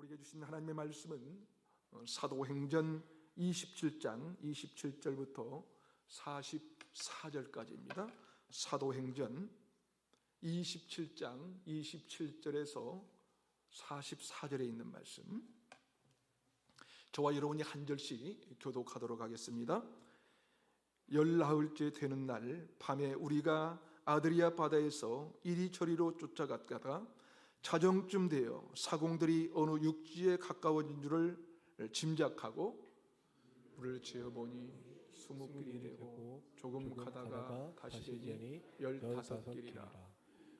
우리에게 주신 하나님의 말씀은 사도행전 27장 27절부터 44절까지입니다. 사도행전 27장 27절에서 44절에 있는 말씀, 저와 여러분이 한 절씩 교독하도록 하겠습니다. 열나흘째 되는 날 밤에 우리가 아드리아 바다에서 이리저리로 쫓아갔다가 자정쯤 되어 사공들이 어느 육지에 가까워진 줄을 짐작하고 불을 지어보니 20길이 되고 조금 가다가 다시 되니 15길이라.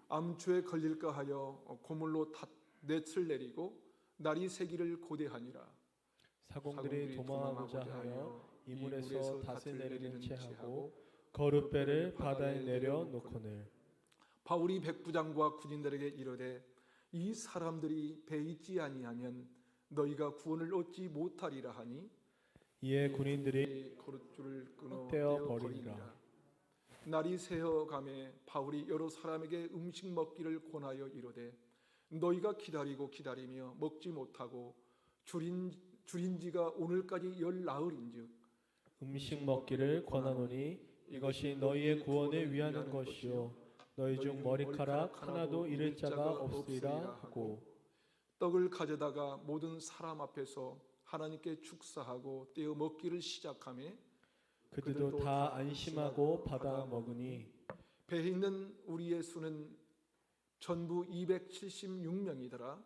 암초에 걸릴까 하여 고물로 넷을 내리고 날이 새기를 고대하니라. 사공들이 도망하고자 하여 이물에서 닷을 내리는 채하고 거룻배를 바다에 내려 놓거늘. 바울이 백부장과 군인들에게 이르되 이 사람들이 배 있지 아니하면 너희가 구원을 얻지 못하리라 하니, 이에 군인들이 거룻줄을 끊어 떼어 버리니라. 날이 새어가매 바울이 여러 사람에게 음식 먹기를 권하여 이르되 너희가 기다리고 기다리며 먹지 못하고 줄인 지가 오늘까지 열나흘인즉 음식 먹기를 권하노니 이것이 너희의 구원을 위하는 것이요 너희 중 머리카락 하나도 잃을 자가 없으리라 하고, 떡을 가져다가 모든 사람 앞에서 하나님께 축사하고 떼어 먹기를 시작하며 그들도 다 안심하고 받아 먹으니 배에 있는 우리의 수는 전부 276명이더라.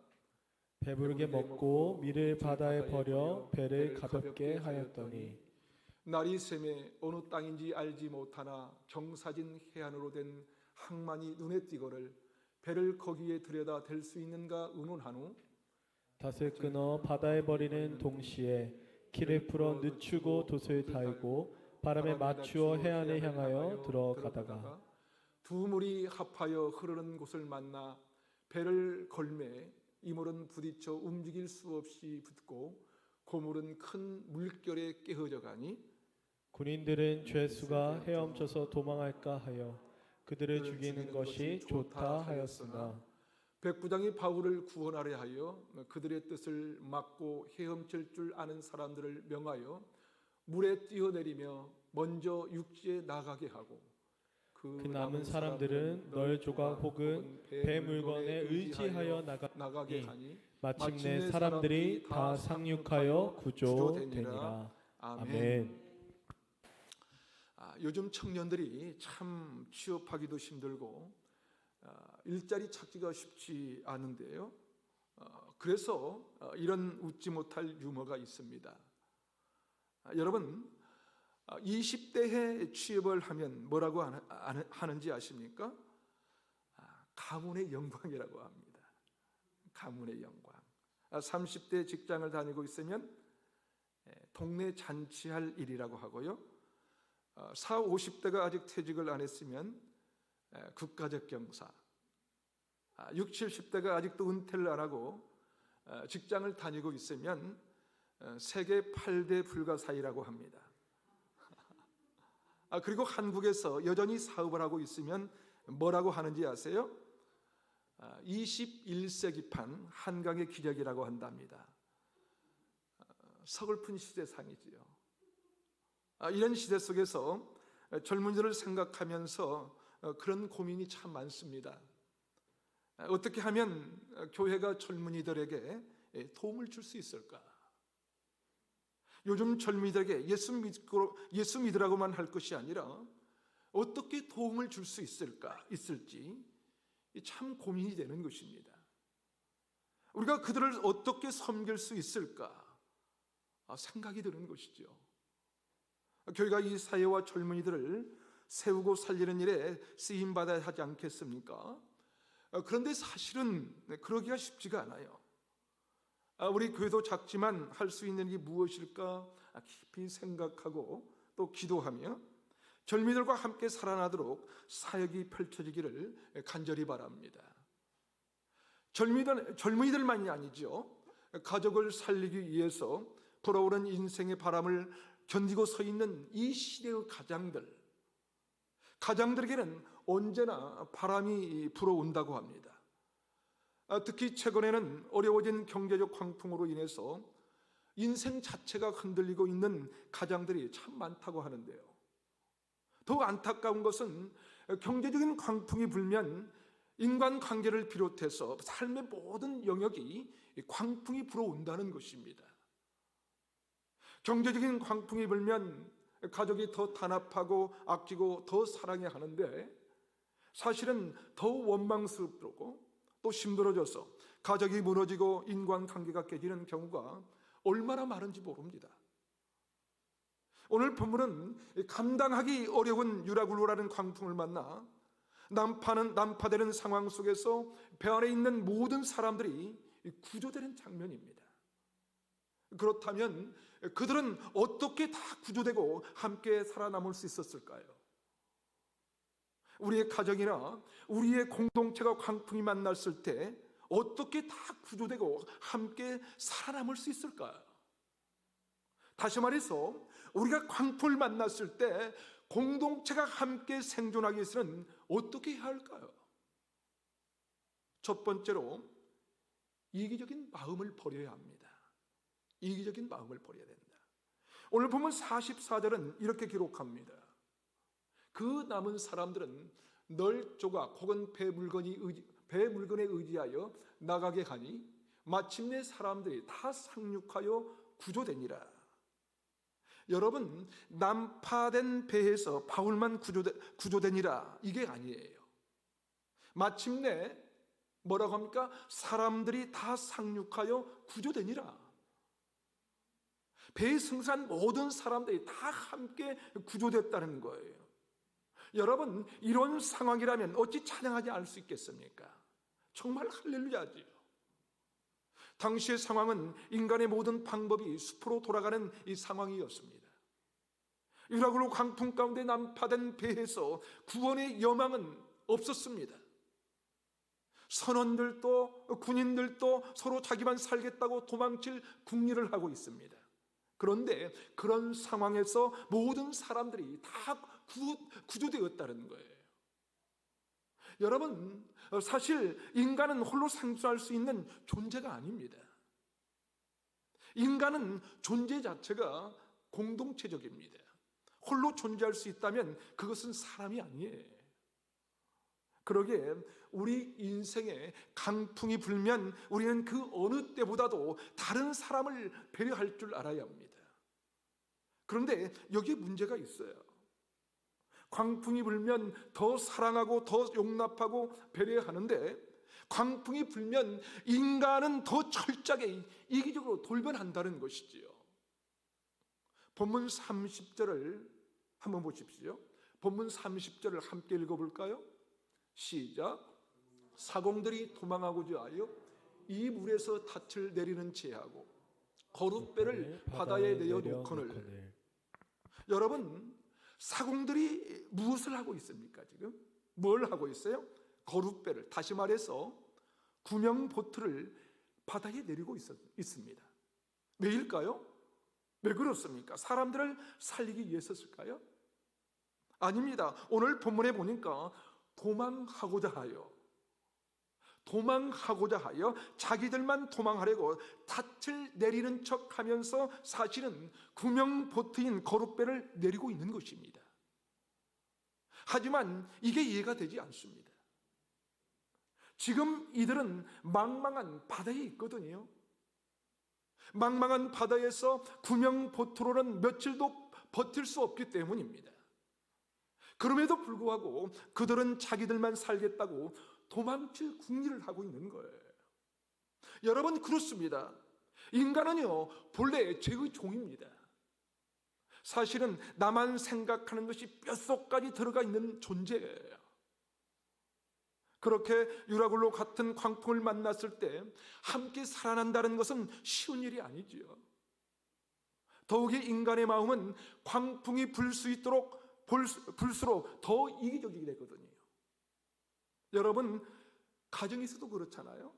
배부르게 먹고 밀을 바다에 버려 배를 가볍게 하였더니, 날이 새매 어느 땅인지 알지 못하나 경사진 해안으로 된 항만이 눈에 띄거를 배를 거기에 들여다 댈 수 있는가 의논한 후 닷을 끊어 바다에 버리는 동시에 키를 풀어 늦추고 돛을 달고 바람에 맞추어 해안에 향하여 들어가다가 두 물이 합하여 흐르는 곳을 만나 배를 걸매 이 물은 부딪혀 움직일 수 없이 붙고 고물은 큰 물결에 깨어져 가니, 군인들은 죄수가 헤엄쳐서 도망할까 하여 그들을 죽이는 것이 좋다 하였으나, 백부장이 바울을 구원하려 하여 그들의 뜻을 막고 헤엄칠 줄 아는 사람들을 명하여 물에 뛰어내리며 먼저 육지에 나가게 하고 그 남은 사람들은 널 조각 혹은 배 물건에 의지하여 나가게 하니 마침내 사람들이 다 상륙하여 구조되니라. 아멘. 요즘 청년들이 참 취업하기도 힘들고 일자리 찾기가 쉽지 않은데요. 그래서 이런 웃지 못할 유머가 있습니다. 여러분, 20대에 취업을 하면 뭐라고 하는지 아십니까? 가문의 영광이라고 합니다. 가문의 영광. 30대 직장을 다니고 있으면 동네 잔치할 일이라고 하고요. 40, 50대가 아직 퇴직을 안 했으면 국가적 경사, 60, 70대가 아직도 은퇴를 안 하고 직장을 다니고 있으면 세계 8대 불가사의라고 합니다. 그리고 한국에서 여전히 사업을 하고 있으면 뭐라고 하는지 아세요? 21세기판 한강의 기적이라고 한답니다. 서글픈 시대상이지요. 이런 시대 속에서 젊은이들을 생각하면서 그런 고민이 참 많습니다. 어떻게 하면 교회가 젊은이들에게 도움을 줄 수 있을까? 요즘 젊은이들에게 예수 믿으라고만 할 것이 아니라 어떻게 도움을 줄 수 있을지 참 고민이 되는 것입니다. 우리가 그들을 어떻게 섬길 수 있을까 생각이 드는 것이죠. 교회가 이 사회와 젊은이들을 세우고 살리는 일에 쓰임받아야 하지 않겠습니까? 그런데 사실은 그러기가 쉽지가 않아요. 우리 교회도 작지만 할 수 있는 게 무엇일까 깊이 생각하고 또 기도하며 젊은이들과 함께 살아나도록 사역이 펼쳐지기를 간절히 바랍니다. 젊은이들만이 아니죠. 가족을 살리기 위해서 불어오는 인생의 바람을 견디고 서 있는 이 시대의 가장들에게는 언제나 바람이 불어온다고 합니다. 특히 최근에는 어려워진 경제적 황풍으로 인해서 인생 자체가 흔들리고 있는 가장들이 참 많다고 하는데요. 더욱 안타까운 것은 경제적인 광풍이 불면 인간관계를 비롯해서 삶의 모든 영역이 광풍이 불어온다는 것입니다. 경제적인 광풍이 불면 가족이 더 단합하고 아끼고 더 사랑해야 하는데 사실은 더 원망스럽고 또 힘들어져서 가족이 무너지고 인간관계가 깨지는 경우가 얼마나 많은지 모릅니다. 오늘 본문은 감당하기 어려운 유라굴로라는 광풍을 만나 난파되는 상황 속에서 배 안에 있는 모든 사람들이 구조되는 장면입니다. 그렇다면 그들은 어떻게 다 구조되고 함께 살아남을 수 있었을까요? 우리의 가정이나 우리의 공동체가 광풍이 만났을 때 어떻게 다 구조되고 함께 살아남을 수 있을까요? 다시 말해서 우리가 광풍을 만났을 때 공동체가 함께 생존하기 위해서는 어떻게 해야 할까요? 첫 번째로 이기적인 마음을 버려야 합니다. 이기적인 마음을 버려야 된다. 오늘 보면 44절은 이렇게 기록합니다. 그 남은 사람들은 널 조각 혹은 배 물건에 의지하여 나가게 하니 마침내 사람들이 다 상륙하여 구조되니라. 여러분, 난파된 배에서 바울만 구조되니라 이게 아니에요. 마침내 뭐라고 합니까? 사람들이 다 상륙하여 구조되니라. 배에 승선한 모든 사람들이 다 함께 구조됐다는 거예요. 여러분, 이런 상황이라면 어찌 찬양하지 않을 수 있겠습니까? 정말 할렐루야지요. 당시의 상황은 인간의 모든 방법이 숲으로 돌아가는 이 상황이었습니다. 유라굴로 광풍 가운데 난파된 배에서 구원의 여망은 없었습니다. 선원들도 군인들도 서로 자기만 살겠다고 도망칠 궁리를 하고 있습니다. 그런데 그런 상황에서 모든 사람들이 다 구조되었다는 거예요. 여러분, 사실 인간은 홀로 생존할 수 있는 존재가 아닙니다. 인간은 존재 자체가 공동체적입니다. 홀로 존재할 수 있다면 그것은 사람이 아니에요. 그러기에 우리 인생에 강풍이 불면 우리는 그 어느 때보다도 다른 사람을 배려할 줄 알아야 합니다. 그런데 여기에 문제가 있어요. 광풍이 불면 더 사랑하고 더 용납하고 배려하는데 광풍이 불면 인간은 더 철저하게 이기적으로 돌변한다는 것이지요. 본문 30절을 한번 보십시오. 본문 30절을 함께 읽어볼까요? 시작. 사공들이 도망하고자 하여 이 물에서 닻을 내리는 제하고 거룻배를 바다에 내어놓거늘. 여러분, 사공들이 무엇을 하고 있습니까? 지금 뭘 하고 있어요? 거룻배를, 다시 말해서 구명보트를 바다에 내리고 있습니다. 왜일까요? 왜 그렇습니까? 사람들을 살리기 위해서일까요? 아닙니다. 오늘 본문에 보니까 도망하고자 하여 자기들만 도망하려고 닻을 내리는 척하면서 사실은 구명보트인 거룻배를 내리고 있는 것입니다. 하지만 이게 이해가 되지 않습니다. 지금 이들은 망망한 바다에 있거든요. 망망한 바다에서 구명보트로는 며칠도 버틸 수 없기 때문입니다. 그럼에도 불구하고 그들은 자기들만 살겠다고 도망칠 궁리를 하고 있는 거예요. 여러분, 그렇습니다. 인간은요, 본래 죄의 종입니다. 사실은 나만 생각하는 것이 뼛속까지 들어가 있는 존재예요. 그렇게 유라굴로 같은 광풍을 만났을 때 함께 살아난다는 것은 쉬운 일이 아니지요. 더욱이 인간의 마음은 광풍이 불 수 있도록 불수록 더 이기적이게 되거든요. 여러분, 가정에서도 그렇잖아요.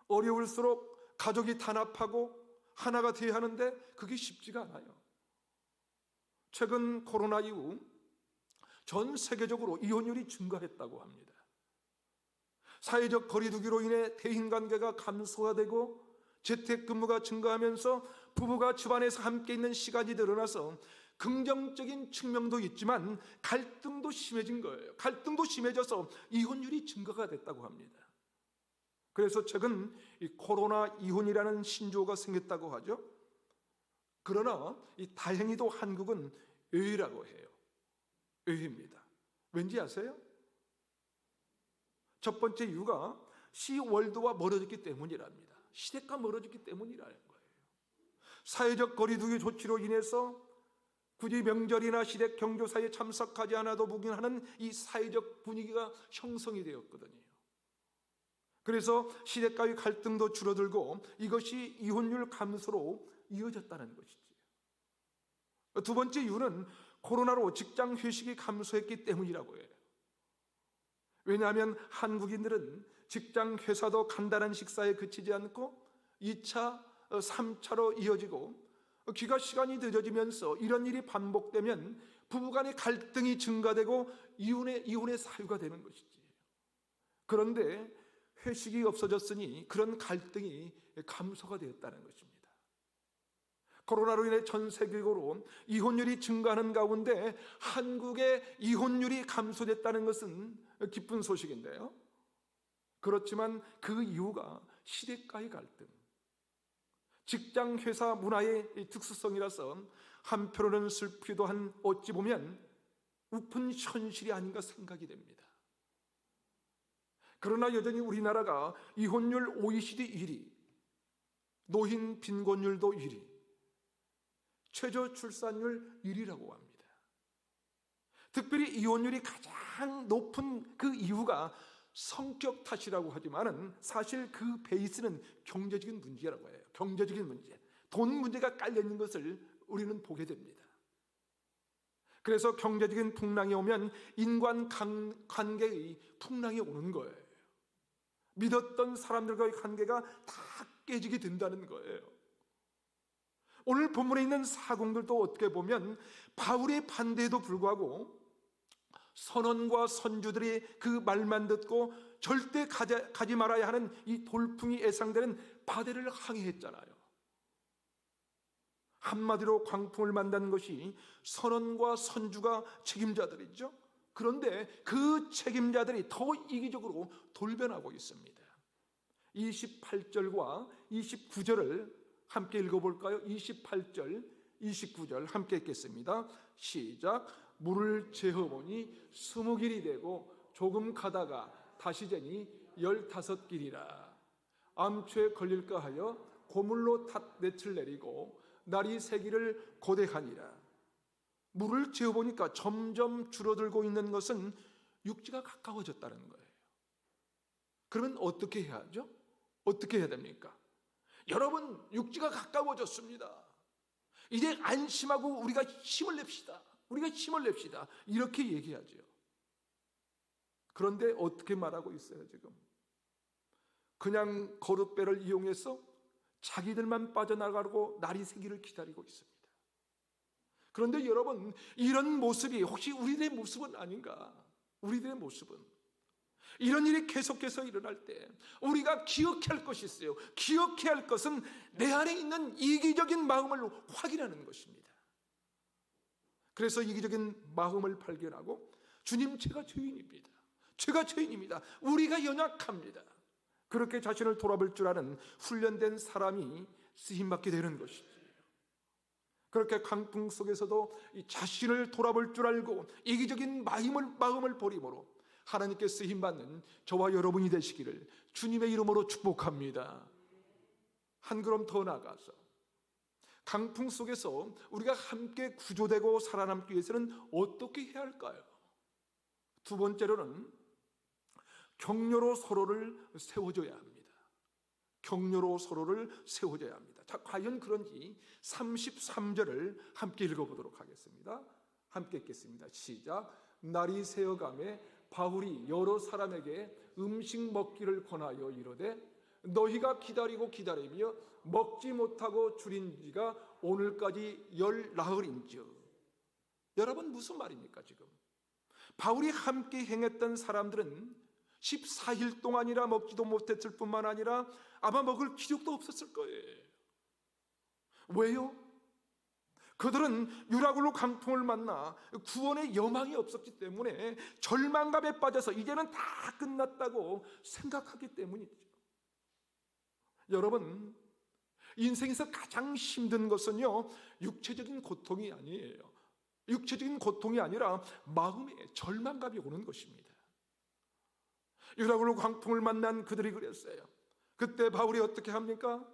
어려울수록 가족이 단합하고 하나가 되어야 하는데 그게 쉽지가 않아요. 최근 코로나 이후 전 세계적으로 이혼율이 증가했다고 합니다. 사회적 거리두기로 인해 대인관계가 감소화되고 재택근무가 증가하면서 부부가 집안에서 함께 있는 시간이 늘어나서 긍정적인 측면도 있지만 갈등도 심해진 거예요. 갈등도 심해져서 이혼율이 증가가 됐다고 합니다. 그래서 최근 이 코로나 이혼이라는 신조어가 생겼다고 하죠. 그러나 다행히도 한국은 의외라고 해요. 의외입니다. 왠지 아세요? 첫 번째 이유가 시월드와 멀어졌기 때문이랍니다. 시대가 멀어졌기 때문이라는 거예요. 사회적 거리두기 조치로 인해서 굳이 명절이나 시댁 경조사에 참석하지 않아도 묵인하는 이 사회적 분위기가 형성이 되었거든요. 그래서 시댁과의 갈등도 줄어들고 이것이 이혼율 감소로 이어졌다는 것이지. 두 번째 이유는 코로나로 직장 회식이 감소했기 때문이라고 해요. 왜냐하면 한국인들은 직장 회사도 간단한 식사에 그치지 않고 2차, 3차로 이어지고 귀가 시간이 늦어지면서 이런 일이 반복되면 부부간의 갈등이 증가되고 이혼의 사유가 되는 것이지. 그런데 회식이 없어졌으니 그런 갈등이 감소가 되었다는 것입니다. 코로나로 인해 전 세계적으로 이혼율이 증가하는 가운데 한국의 이혼율이 감소됐다는 것은 기쁜 소식인데요. 그렇지만 그 이유가 시댁과의 갈등, 직장 회사 문화의 특수성이라서 한편으로는 슬프기도 한 어찌 보면 우픈 현실이 아닌가 생각이 됩니다. 그러나 여전히 우리나라가 이혼율 OECD 1위, 노인 빈곤율도 1위, 최저 출산율 1위라고 합니다. 특별히 이혼율이 가장 높은 그 이유가 성격 탓이라고 하지만은 사실 그 베이스는 경제적인 문제라고 해요. 경제적인 문제, 돈 문제가 깔려 있는 것을 우리는 보게 됩니다. 그래서 경제적인 풍랑이 오면 인간 관계의 풍랑이 오는 거예요. 믿었던 사람들과의 관계가 다 깨지게 된다는 거예요. 오늘 본문에 있는 사공들도 어떻게 보면 바울의 반대에도 불구하고 선원과 선주들이 그 말만 듣고 절대 가지 말아야 하는 이 돌풍이 예상되는 바다를 항해했잖아요. 한마디로 광풍을 만난 것이 선원과 선주가 책임자들이죠. 그런데 그 책임자들이 더 이기적으로 돌변하고 있습니다. 28절과 29절을 함께 읽어볼까요? 28절, 29절 함께 읽겠습니다. 시작. 물을 재어보니 20길이 되고 조금 가다가 다시 재니 15길이라. 암초에 걸릴까 하여 고물로 닷넷을 내리고 날이 새기를 고대하니라. 물을 재어보니까 점점 줄어들고 있는 것은 육지가 가까워졌다는 거예요. 그러면 어떻게 해야 하죠? 어떻게 해야 됩니까? 여러분, 육지가 가까워졌습니다. 이제 안심하고 우리가 힘을 냅시다. 우리가 힘을 냅시다. 이렇게 얘기하죠. 그런데 어떻게 말하고 있어요, 지금? 그냥 거룻배를 이용해서 자기들만 빠져나가고 날이 새기를 기다리고 있습니다. 그런데 여러분, 이런 모습이 혹시 우리들의 모습은 아닌가? 우리들의 모습은 이런 일이 계속해서 일어날 때 우리가 기억해야 할 것이 있어요. 기억해야 할 것은 내 안에 있는 이기적인 마음을 확인하는 것입니다. 그래서 이기적인 마음을 발견하고 주님, 제가 죄인입니다. 제가 죄인입니다. 우리가 연약합니다. 그렇게 자신을 돌아볼 줄 아는 훈련된 사람이 쓰임받게 되는 것이지. 그렇게 강풍 속에서도 이 자신을 돌아볼 줄 알고 이기적인 마음을 버림으로 하나님께 쓰임받는 저와 여러분이 되시기를 주님의 이름으로 축복합니다. 한 걸음 더 나아가서 강풍 속에서 우리가 함께 구조되고 살아남기 위해서는 어떻게 해야 할까요? 두 번째로는 격려로 서로를 세워줘야 합니다. 격려로 서로를 세워줘야 합니다. 자, 과연 그런지 33절을 함께 읽어보도록 하겠습니다. 함께 읽겠습니다. 시작. 날이 새어가매 바울이 여러 사람에게 음식 먹기를 권하여 이르되 너희가 기다리고 기다리며 먹지 못하고 줄인 지가 오늘까지 10나흘인즉. 여러분, 무슨 말입니까 지금? 바울이 함께 행했던 사람들은 14일 동안이라 먹지도 못했을 뿐만 아니라 아마 먹을 기력도 없었을 거예요. 왜요? 그들은 유라굴로 강풍을 만나 구원의 여망이 없었기 때문에 절망감에 빠져서 이제는 다 끝났다고 생각하기 때문이죠. 여러분, 인생에서 가장 힘든 것은요, 육체적인 고통이 아니에요. 육체적인 고통이 아니라 마음에 절망감이 오는 것입니다. 유라굴로 광풍을 만난 그들이 그랬어요. 그때 바울이 어떻게 합니까?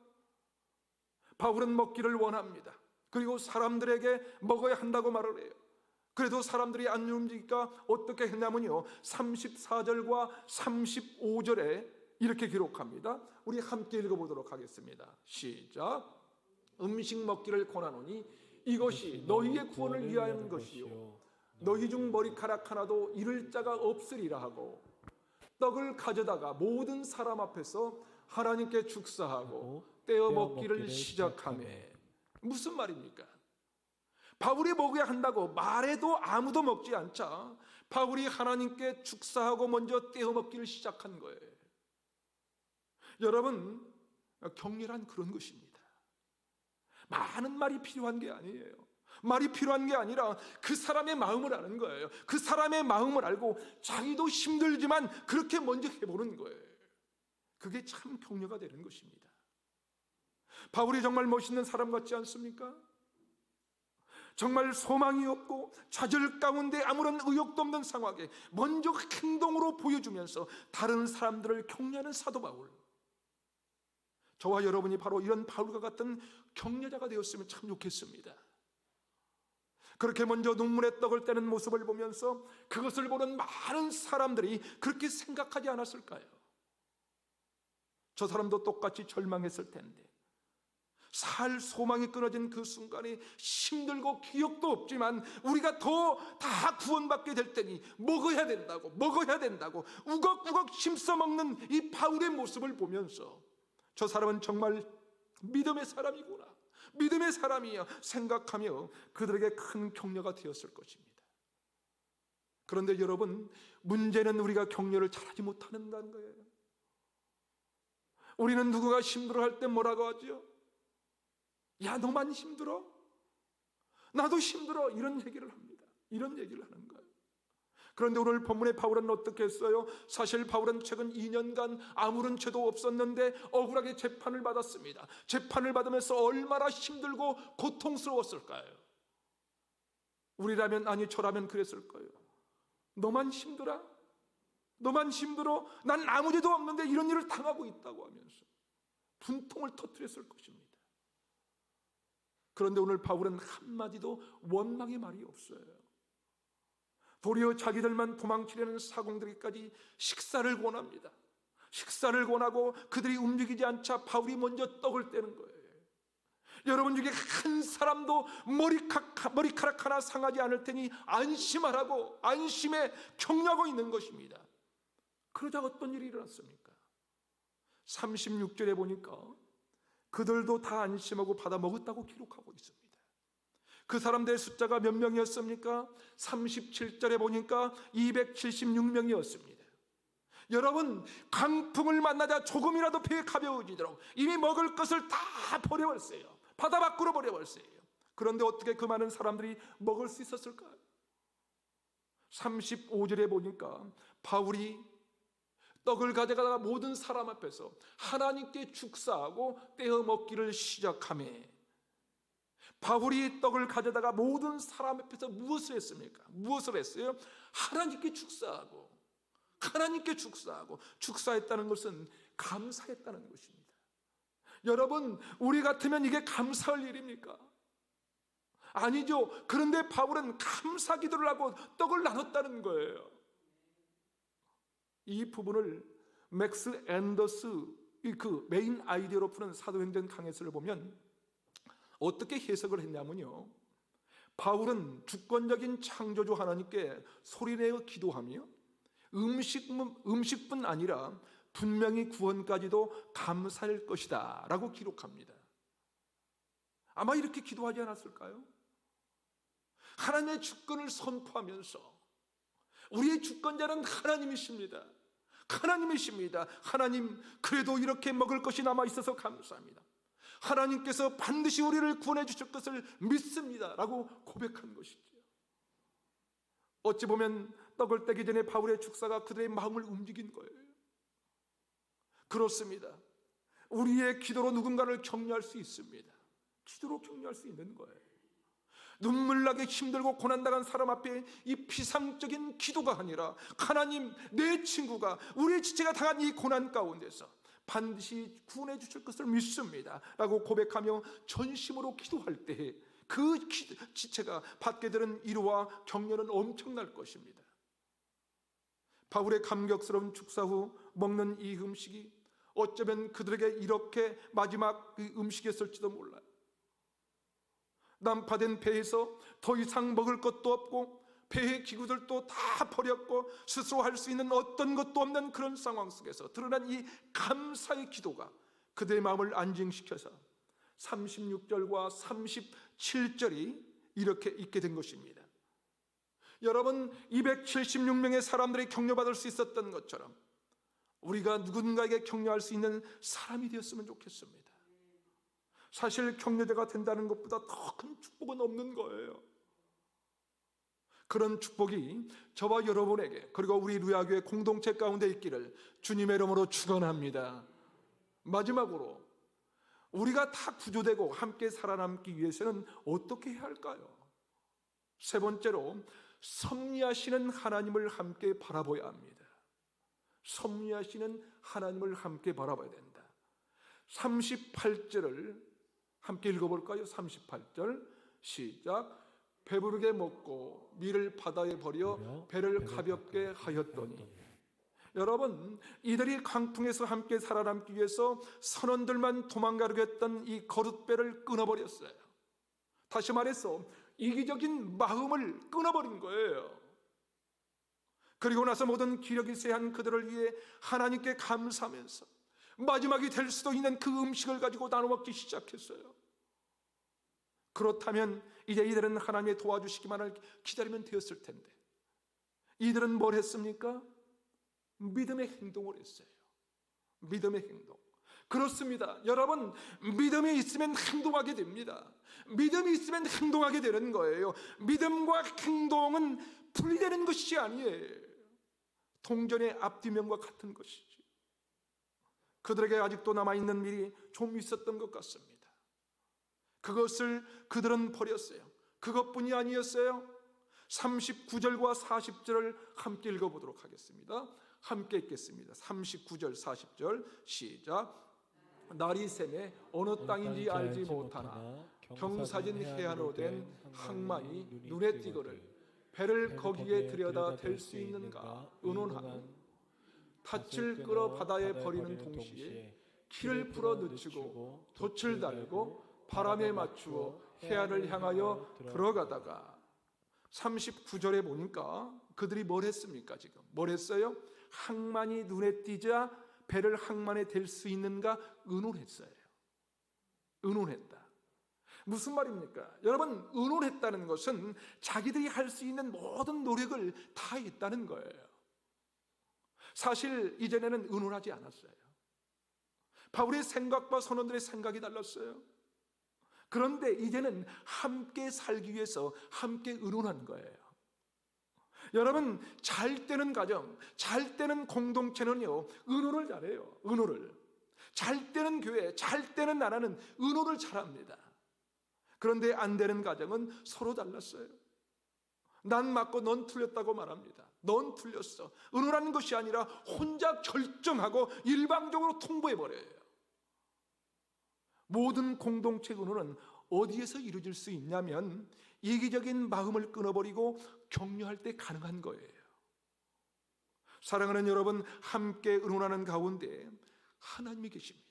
바울은 먹기를 원합니다. 그리고 사람들에게 먹어야 한다고 말을 해요. 그래도 사람들이 안 움직이니까 어떻게 했냐면요, 34절과 35절에 이렇게 기록합니다. 우리 함께 읽어보도록 하겠습니다. 시작. 음식 먹기를 권하노니 이것이 너희의 구원을 위하여는 것이요 너희 중 머리카락 하나도 잃을 자가 없으리라 하고 떡을 가져다가 모든 사람 앞에서 하나님께 축사하고 떼어 먹기를 시작하매. 무슨 말입니까? 바울이 먹어야 한다고 말해도 아무도 먹지 않자 바울이 하나님께 축사하고 먼저 떼어 먹기를 시작한 거예요. 여러분, 격렬한 그런 것입니다. 많은 말이 필요한 게 아니에요. 말이 필요한 게 아니라 그 사람의 마음을 아는 거예요. 그 사람의 마음을 알고 자기도 힘들지만 그렇게 먼저 해보는 거예요. 그게 참 격려가 되는 것입니다. 바울이 정말 멋있는 사람 같지 않습니까? 정말 소망이 없고 좌절 가운데 아무런 의욕도 없는 상황에 먼저 행동으로 보여주면서 다른 사람들을 격려하는 사도 바울. 저와 여러분이 바로 이런 바울과 같은 격려자가 되었으면 참 좋겠습니다. 그렇게 먼저 눈물의 떡을 떼는 모습을 보면서 그것을 보는 많은 사람들이 그렇게 생각하지 않았을까요? 저 사람도 똑같이 절망했을 텐데, 살 소망이 끊어진 그 순간에 힘들고 기억도 없지만 우리가 더 다 구원받게 될 테니 먹어야 된다고 우걱우걱 힘써 먹는 이 바울의 모습을 보면서 저 사람은 정말 믿음의 사람이구나, 믿음의 사람이야 생각하며 그들에게 큰 격려가 되었을 것입니다. 그런데 여러분, 문제는 우리가 격려를 잘하지 못한다는 거예요. 우리는 누구가 힘들어할 때 뭐라고 하죠? 야, 너만 힘들어? 나도 힘들어. 이런 얘기를 합니다. 이런 얘기를 하는 거예요. 그런데 오늘 본문의 바울은 어떻게 했어요? 사실 바울은 최근 2년간 아무런 죄도 없었는데 억울하게 재판을 받았습니다. 재판을 받으면서 얼마나 힘들고 고통스러웠을까요? 우리라면, 아니 저라면 그랬을 거예요. 너만 힘들어? 너만 힘들어? 난 아무 죄도 없는데 이런 일을 당하고 있다고 하면서 분통을 터뜨렸을 것입니다. 그런데 오늘 바울은 한마디도 원망의 말이 없어요. 도리어 자기들만 도망치려는 사공들에게까지 식사를 권합니다. 식사를 권하고 그들이 움직이지 않자 바울이 먼저 떡을 떼는 거예요. 여러분 중에 한 사람도 머리카락 하나 상하지 않을 테니 안심하라고, 안심에 격려하고 있는 것입니다. 그러자 어떤 일이 일어났습니까? 36절에 보니까 그들도 다 안심하고 받아 먹었다고 기록하고 있습니다. 그 사람들의 숫자가 몇 명이었습니까? 37절에 보니까 276명이었습니다. 여러분, 강풍을 만나자 조금이라도 배에 가벼워지도록 이미 먹을 것을 다 버려버렸어요. 바다 밖으로 버려버렸어요. 그런데 어떻게 그 많은 사람들이 먹을 수 있었을까요? 35절에 보니까 바울이 떡을 가져가다가 모든 사람 앞에서 하나님께 축사하고 떼어 먹기를 시작하며, 바울이 떡을 가져다가 모든 사람 앞에서 무엇을 했습니까? 무엇을 했어요? 하나님께 축사하고, 하나님께 축사하고, 축사했다는 것은 감사했다는 것입니다. 여러분, 우리 같으면 이게 감사할 일입니까? 아니죠. 그런데 바울은 감사 기도를 하고 떡을 나눴다는 거예요. 이 부분을 맥스 앤더스 그 메인 아이디어로 푸는 사도행전 강해서를 보면 어떻게 해석을 했냐면요, 바울은 주권적인 창조주 하나님께 소리내어 기도하며 음식뿐 아니라 분명히 구원까지도 감사할 것이다 라고 기록합니다. 아마 이렇게 기도하지 않았을까요? 하나님의 주권을 선포하면서 우리의 주권자는 하나님이십니다. 하나님이십니다. 하나님, 그래도 이렇게 먹을 것이 남아 있어서 감사합니다. 하나님께서 반드시 우리를 구원해 주실 것을 믿습니다 라고 고백한 것이죠. 어찌 보면 떡을 떼기 전에 바울의 축사가 그들의 마음을 움직인 거예요. 그렇습니다. 우리의 기도로 누군가를 격려할 수 있습니다. 기도로 격려할 수 있는 거예요. 눈물 나게 힘들고 고난당한 사람 앞에 이 피상적인 기도가 아니라, 하나님, 내 친구가, 우리의 지체가 당한 이 고난 가운데서 반드시 구원해 주실 것을 믿습니다 라고 고백하며 전심으로 기도할 때 그 지체가 받게 되는 위로와 격려는 엄청날 것입니다. 바울의 감격스러운 축사 후 먹는 이 음식이 어쩌면 그들에게 이렇게 마지막 그 음식이었을지도 몰라요. 난파된 배에서 더 이상 먹을 것도 없고 배의 기구들도 다 버렸고 스스로 할 수 있는 어떤 것도 없는 그런 상황 속에서 드러난 이 감사의 기도가 그들의 마음을 안정시켜서 36절과 37절이 이렇게 있게 된 것입니다. 여러분, 276명의 사람들이 격려받을 수 있었던 것처럼 우리가 누군가에게 격려할 수 있는 사람이 되었으면 좋겠습니다. 사실 격려자가 된다는 것보다 더 큰 축복은 없는 거예요. 그런 축복이 저와 여러분에게, 그리고 우리 루야교회 공동체 가운데 있기를 주님의 이름으로 축원합니다. 마지막으로 우리가 다 구조되고 함께 살아남기 위해서는 어떻게 해야 할까요? 세 번째로, 섭리하시는 하나님을 함께 바라봐야 합니다. 섭리하시는 하나님을 함께 바라봐야 된다. 38절을 함께 읽어볼까요? 38절 시작. 배부르게 먹고 밀을 바다에 버려 배를 가볍게 하였더니. 여러분, 이들이 강풍에서 함께 살아남기 위해서 선원들만 도망가려고 했던 이 거룻배를 끊어버렸어요. 다시 말해서 이기적인 마음을 끊어버린 거예요. 그리고 나서 모든 기력이 쇠한 그들을 위해 하나님께 감사하면서 마지막이 될 수도 있는 그 음식을 가지고 나눠 먹기 시작했어요. 그렇다면 이제 이들은 하나님의 도와주시기만을 기다리면 되었을 텐데, 이들은 뭘 했습니까? 믿음의 행동을 했어요. 믿음의 행동. 그렇습니다. 여러분, 믿음이 있으면 행동하게 됩니다. 믿음이 있으면 행동하게 되는 거예요. 믿음과 행동은 분리되는 것이 아니에요. 동전의 앞뒤면과 같은 것이지. 그들에게 아직도 남아있는 밀이 좀 있었던 것 같습니다. 그것을 그들은 버렸어요. 그것뿐이 아니었어요. 39절과 40절을 함께 읽어보도록 하겠습니다. 함께 읽겠습니다. 39절 40절 시작. 날이 새매 어느 땅인지 알지 못하나 경사진 해안으로 된 항만이 눈에 띄거를 배를 거기에 들여다 댈 수 있는가 의논하는. 닻을 끌어 바다에 버리는 동시에 키를 풀어 늦추고 돛을 달고 바람에 맞추어 해안을 향하여 들어가다가 39절에 보니까 그들이 뭘 했습니까? 지금 뭘 했어요? 항만이 눈에 띄자 배를 항만에 댈 수 있는가 의논했어요. 의논했다. 무슨 말입니까? 여러분, 의논했다는 것은 자기들이 할 수 있는 모든 노력을 다 했다는 거예요. 사실 이전에는 의논하지 않았어요. 바울의 생각과 선원들의 생각이 달랐어요. 그런데 이제는 함께 살기 위해서 함께 의논한 거예요. 여러분, 잘 되는 가정, 잘 되는 공동체는요, 의논을 잘해요. 의논을. 잘 되는 교회, 잘 되는 나라는 의논을 잘합니다. 그런데 안 되는 가정은 서로 달랐어요. 난 맞고 넌 틀렸다고 말합니다. 넌 틀렸어. 의논하는 것이 아니라 혼자 결정하고 일방적으로 통보해버려요. 모든 공동체 의논은 어디에서 이루어질 수 있냐면 이기적인 마음을 끊어버리고 격려할 때 가능한 거예요. 사랑하는 여러분, 함께 의논하는 가운데 하나님이 계십니다.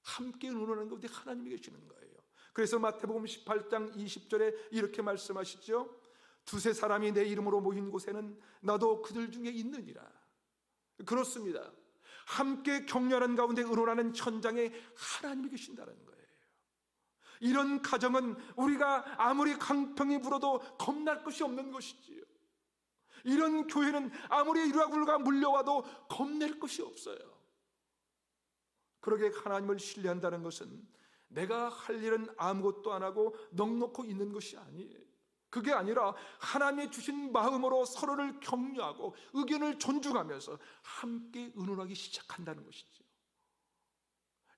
함께 의논하는 가운데 하나님이 계시는 거예요. 그래서 마태복음 18장 20절에 이렇게 말씀하시죠. 두세 사람이 내 이름으로 모인 곳에는 나도 그들 중에 있느니라. 그렇습니다. 함께 격려하는 가운데 의논하는 현장에 하나님이 계신다는 거예요. 이런 가정은 우리가 아무리 강풍이 불어도 겁날 것이 없는 것이지요. 이런 교회는 아무리 유라굴로가 물려와도 겁낼 것이 없어요. 그러게 하나님을 신뢰한다는 것은 내가 할 일은 아무것도 안 하고 넋놓고 있는 것이 아니에요. 그게 아니라 하나님이 주신 마음으로 서로를 격려하고 의견을 존중하면서 함께 의논하기 시작한다는 것이죠.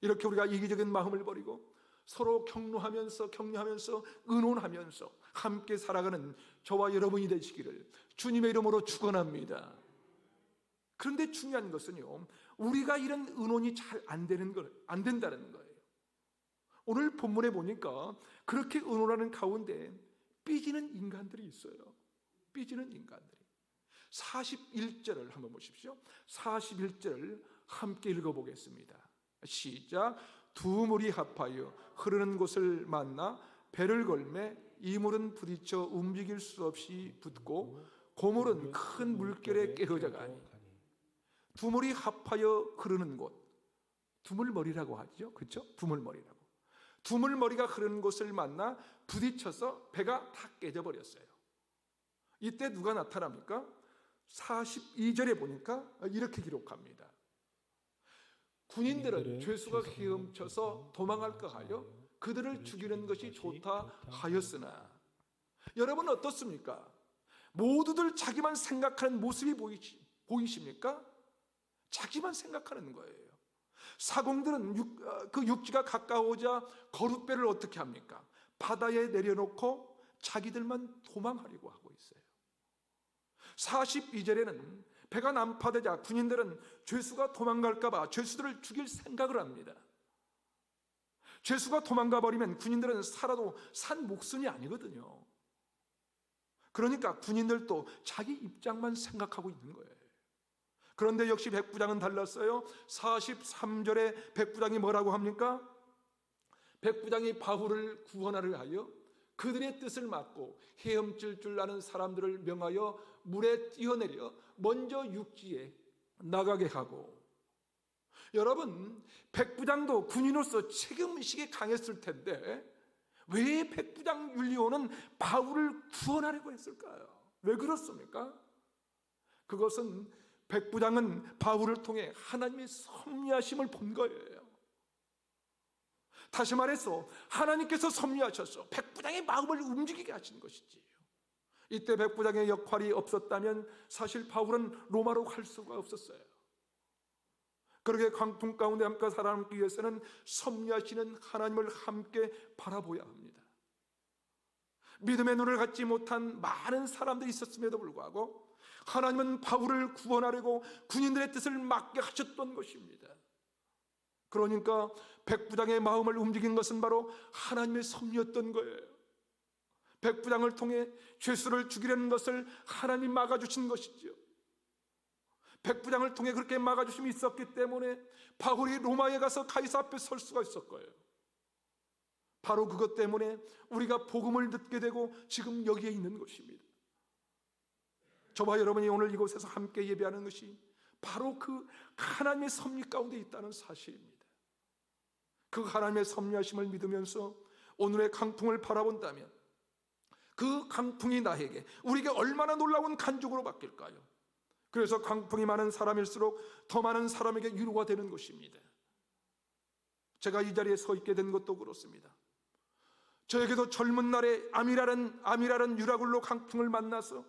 이렇게 우리가 이기적인 마음을 버리고 서로 격려하면서 의논하면서 함께 살아가는 저와 여러분이 되시기를 주님의 이름으로 축원합니다. 그런데 중요한 것은요, 우리가 이런 의논이 잘 안 된다는 거예요. 오늘 본문에 보니까 그렇게 의논하는 가운데 삐지는 인간들이 있어요. 삐지는 인간들이. 41절을 한번 보십시오. 41절을 함께 읽어보겠습니다. 시작. 두 물이 합하여 흐르는 곳을 만나 배를 걸매 이 물은 부딪혀 움직일 수 없이 붙고 고물은 큰 물결에 깨어져 가니. 두 물이 합하여 흐르는 곳, 두물머리라고 하죠. 그렇죠? 두물머리라고. 두물머리가 흐르는 곳을 만나 부딪혀서 배가 다 깨져버렸어요. 이때 누가 나타납니까? 42절에 보니까 이렇게 기록합니다. 군인들은 죄수가 헤엄쳐서 도망할까 하여 그들을 죽이는 것이 좋다 하였으나. 여러분 어떻습니까? 모두들 자기만 생각하는 모습이 보이십니까? 자기만 생각하는 거예요. 사공들은 그 육지가 가까워오자 거룻배를 어떻게 합니까? 바다에 내려놓고 자기들만 도망하려고 하고 있어요. 42절에는 배가 난파되자 군인들은 죄수가 도망갈까 봐 죄수들을 죽일 생각을 합니다. 죄수가 도망가 버리면 군인들은 살아도 산 목숨이 아니거든요. 그러니까 군인들도 자기 입장만 생각하고 있는 거예요. 그런데 역시 백부장은 달랐어요. 43절에 백부장이 뭐라고 합니까? 백부장이 바울을 구원하려 하여 그들의 뜻을 막고 헤엄칠 줄 아는 사람들을 명하여 물에 뛰어내려 먼저 육지에 나가게 하고. 여러분, 백부장도 군인으로서 책임의식이 강했을 텐데 왜 백부장 율리오는 바울을 구원하려고 했을까요? 왜 그렇습니까? 그것은 백부장은 바울을 통해 하나님의 섭리하심을 본 거예요. 다시 말해서 하나님께서 섭리하셔서 백부장의 마음을 움직이게 하신 것이지요. 이때 백부장의 역할이 없었다면 사실 바울은 로마로 갈 수가 없었어요. 그러게 광풍 가운데 함께 살아남기 위해서는 섭리하시는 하나님을 함께 바라보아야 합니다. 믿음의 눈을 갖지 못한 많은 사람들이 있었음에도 불구하고 하나님은 바울을 구원하려고 군인들의 뜻을 막게 하셨던 것입니다. 그러니까 백부장의 마음을 움직인 것은 바로 하나님의 섭리였던 거예요. 백부장을 통해 죄수를 죽이려는 것을 하나님 막아주신 것이죠. 백부장을 통해 그렇게 막아주심이 있었기 때문에 바울이 로마에 가서 가이사 앞에 설 수가 있을 거예요. 바로 그것 때문에 우리가 복음을 듣게 되고 지금 여기에 있는 것입니다. 저와 여러분이 오늘 이곳에서 함께 예배하는 것이 바로 그 하나님의 섭리 가운데 있다는 사실입니다. 그 하나님의 섭리하심을 믿으면서 오늘의 강풍을 바라본다면 그 강풍이 나에게, 우리에게 얼마나 놀라운 간증으로 바뀔까요? 그래서 강풍이 많은 사람일수록 더 많은 사람에게 위로가 되는 것입니다. 제가 이 자리에 서 있게 된 것도 그렇습니다. 저에게도 젊은 날에 아미라는 유라굴로 강풍을 만나서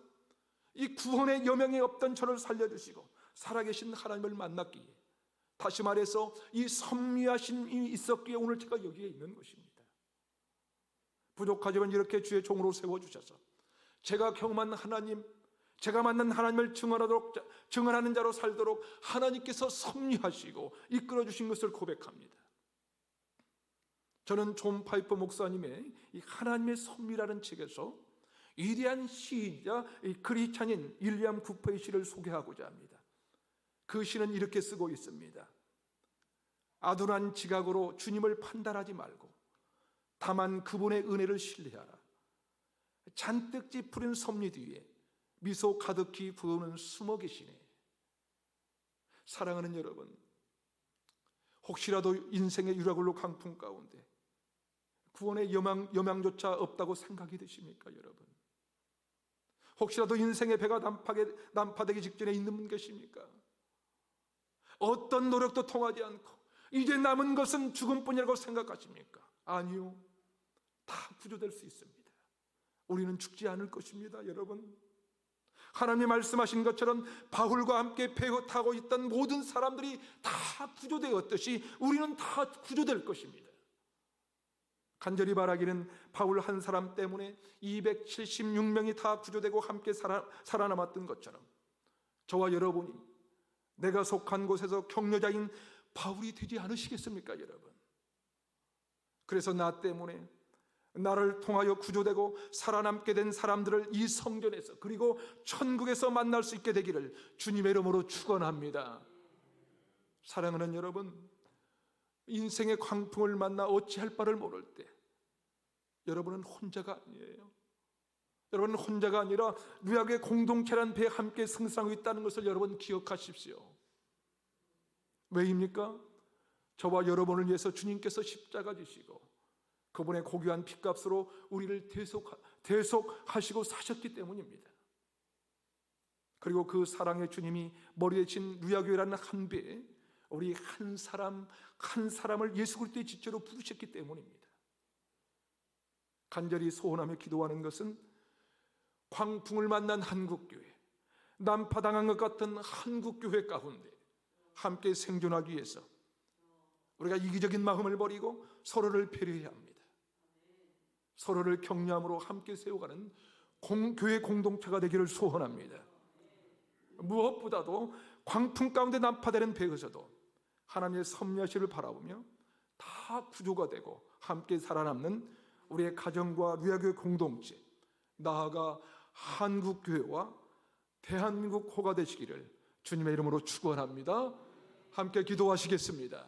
이 구원의 여명이 없던 저를 살려주시고 살아계신 하나님을 만났기에, 다시 말해서 이 섭리하심이 있었기에 오늘 제가 여기에 있는 것입니다. 부족하지만 이렇게 주의 종으로 세워주셔서 제가 경험한 하나님, 제가 만난 하나님을 증언하는 자로 살도록 하나님께서 섭리하시고 이끌어주신 것을 고백합니다. 저는 존 파이퍼 목사님의 이 하나님의 섭리라는 책에서 위대한 시인자 크리스찬인 윌리엄 쿠퍼의 시를 소개하고자 합니다. 그 시는 이렇게 쓰고 있습니다. 아둔한 지각으로 주님을 판단하지 말고 다만 그분의 은혜를 신뢰하라. 잔뜩 찌푸린 섭리 뒤에 미소 가득히 부어오는 숨어 계시네. 사랑하는 여러분, 혹시라도 인생의 유라굴로 강풍 가운데 구원의 여망조차 없다고 생각이 되십니까, 여러분? 혹시라도 인생의 배가 난파되기 직전에 있는 분 계십니까? 어떤 노력도 통하지 않고 이제 남은 것은 죽음뿐이라고 생각하십니까? 아니요, 다 구조될 수 있습니다. 우리는 죽지 않을 것입니다. 여러분, 하나님 말씀하신 것처럼 바울과 함께 배 타고 있던 모든 사람들이 다 구조되었듯이 우리는 다 구조될 것입니다. 간절히 바라기는 바울 한 사람 때문에 276명이 다 구조되고 함께 살아남았던 것처럼 저와 여러분이 내가 속한 곳에서 격려자인 바울이 되지 않으시겠습니까, 여러분? 그래서 나 때문에 나를 통하여 구조되고 살아남게 된 사람들을 이 성전에서 그리고 천국에서 만날 수 있게 되기를 주님의 이름으로 축원합니다. 사랑하는 여러분, 인생의 광풍을 만나 어찌할 바를 모를 때 여러분은 혼자가 아니에요. 여러분은 혼자가 아니라 누약의 공동체란 배에 함께 승선하고 있다는 것을 여러분 기억하십시오. 왜입니까? 저와 여러분을 위해서 주님께서 십자가 지시고 그분의 고귀한 핏값으로 우리를 대속하시고 사셨기 때문입니다. 그리고 그 사랑의 주님이 머리에 진 누야교회라는 한 배에 우리 한 사람을 예수 그리스도의 지체로 부르셨기 때문입니다. 간절히 소원하며 기도하는 것은 광풍을 만난 한국교회, 난파당한 것 같은 한국교회 가운데 함께 생존하기 위해서 우리가 이기적인 마음을 버리고 서로를 배려해야 합니다. 서로를 격려함으로 함께 세워가는 교회 공동체가 되기를 소원합니다. 무엇보다도 광풍 가운데 난파되는 배에서도 하나님의 섭리하심을 바라보며 다 구조가 되고 함께 살아남는 우리의 가정과 누야교회 공동체, 나아가 한국교회와 대한민국 호가 되시기를 주님의 이름으로 축원합니다. 함께 기도하시겠습니다.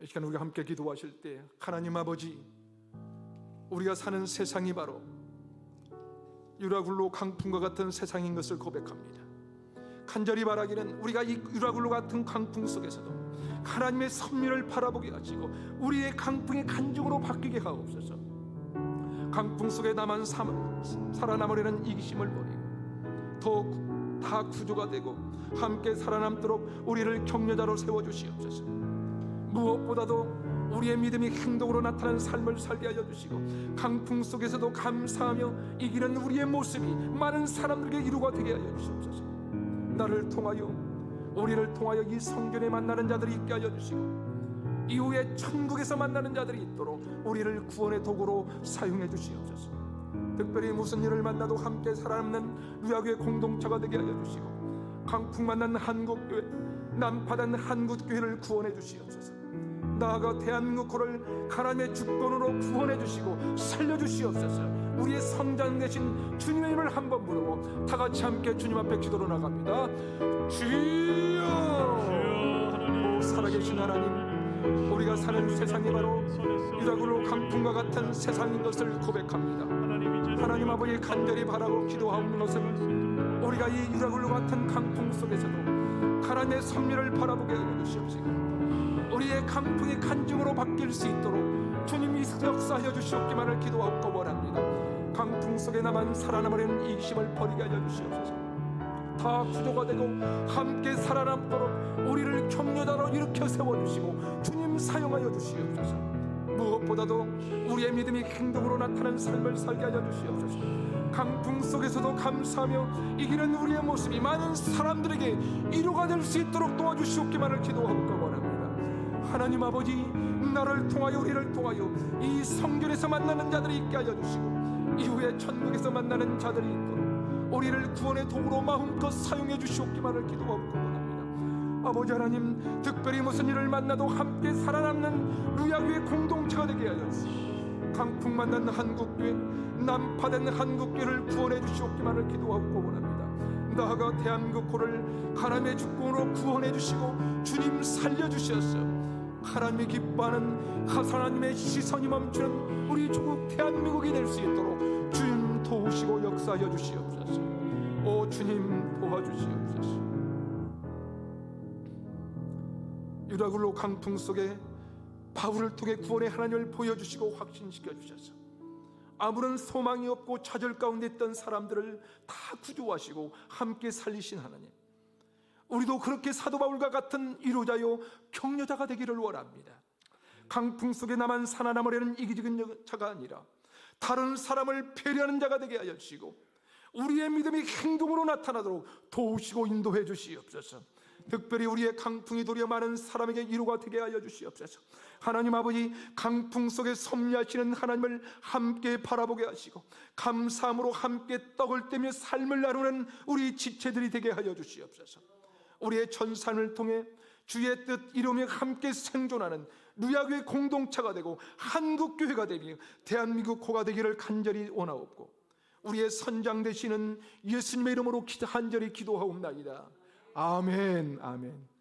이 시간 우리가 함께 기도하실 때 하나님 아버지, 우리가 사는 세상이 바로 유라굴로 강풍과 같은 세상인 것을 고백합니다. 간절히 바라기는 우리가 이 유라굴로 같은 강풍 속에서도 하나님의 섭리를 바라보게 하시고 우리의 강풍이 간증으로 바뀌게 하옵소서. 강풍 속에 나만 살아남으려는 이기심을 버리고 더욱 다 구조가 되고 함께 살아남도록 우리를 격려자로 세워주시옵소서. 무엇보다도 우리의 믿음이 행동으로 나타나는 삶을 살게 하여 주시고 강풍 속에서도 감사하며 이기는 우리의 모습이 많은 사람들에게 이루가 되게 하여 주시옵소서. 나를 통하여 우리를 통하여 이 성전에 만나는 자들이 있게 하여 주시고 이후에 천국에서 만나는 자들이 있도록 우리를 구원의 도구로 사용해 주시옵소서. 특별히 무슨 일을 만나도 함께 살아남는 누야교회 공동체가 되게 하여 주시고 강풍 만난 한국교회, 난파된 한국교회를 구원해 주시옵소서. 나아가 대한민국을 하나님의 주권으로 구원해 주시고 살려 주시옵소서. 우리의 성장 되신 주님의 이름을 한번 부르고 다 같이 함께 주님 앞에 기도로 나갑니다. 주여, 오 살아계신 하나님, 우리가 사는 세상이 바로 유라굴로 강풍과 같은 세상인 것을 고백합니다. 하나님 아버지, 간절히 바라고 기도하는 것은 우리가 이 유라굴로 같은 강풍 속에서도 하나님의 섭리를 바라보게 하여 주시옵시고 우리의 강풍이 간증으로 바뀔 수 있도록 주님이 역사하여 주시옵기만을 기도하고 원합니다. 강풍 속에 나만 살아남으려는 이기심을 버리게 하여 주시옵소서. 다 구조가 되고 함께 살아남도록 우리를 격려자로 일으켜 세워주시고 주님 사용하여 주시옵소서. 무엇보다도 우리의 믿음이 행동으로 나타나는 삶을 살게 하여 주시옵소서. 강풍 속에서도 감사하며 이기는 우리의 모습이 많은 사람들에게 이루가 될 수 있도록 도와주시옵기만을 기도하고 원합니다. 하나님 아버지, 나를 통하여 우리를 통하여 이 성전에서 만나는 자들이 있게 하여 주시고 이후에 천국에서 만나는 자들이 있도록 우리를 구원의 도구로 마음껏 사용해 주시옵기만을 기도하고 원합니다. 아버지 하나님, 특별히 무슨 일을 만나도 함께 살아남는 누야교회 공동체가 되게 하여 주시고 강풍 만난 한국교회, 난파된 한국교회를 구원해 주시옵기만을 기도하고 원합니다. 나아가 대한민국호를 하나님의 주권으로 구원해 주시고 주님 살려주셨어. 하나님이 기뻐하는 하나님의 시선이 멈추는 우리 조국 대한민국이 될 수 있도록 주님 도우시고 역사하여 주시옵소서. 오 주님, 도와주시옵소서. 유라굴로 강풍 속에 바울을 통해 구원의 하나님을 보여주시고 확신시켜 주셔서 아무런 소망이 없고 좌절 가운데 있던 사람들을 다 구조하시고 함께 살리신 하나님, 우리도 그렇게 사도 바울과 같은 위로자요 격려자가 되기를 원합니다. 강풍 속에 나만 살아남으려는 이기적인 자가 아니라 다른 사람을 배려하는 자가 되게 하여 주시고 우리의 믿음이 행동으로 나타나도록 도우시고 인도해 주시옵소서. 특별히 우리의 강풍이 도려 많은 사람에게 위로가 되게 하여 주시옵소서. 하나님 아버지, 강풍 속에 섭리하시는 하나님을 함께 바라보게 하시고 감사함으로 함께 떡을 떼며 삶을 나누는 우리 지체들이 되게 하여 주시옵소서. 우리의 전산을 통해 주의 뜻 이루며 함께 생존하는 누야교회 공동체가 되고 한국교회가 되며 대한민국 호가 되기를 간절히 원하옵고 우리의 선장 되시는 예수님의 이름으로 간절히 기도하옵나이다. 아멘, 아멘.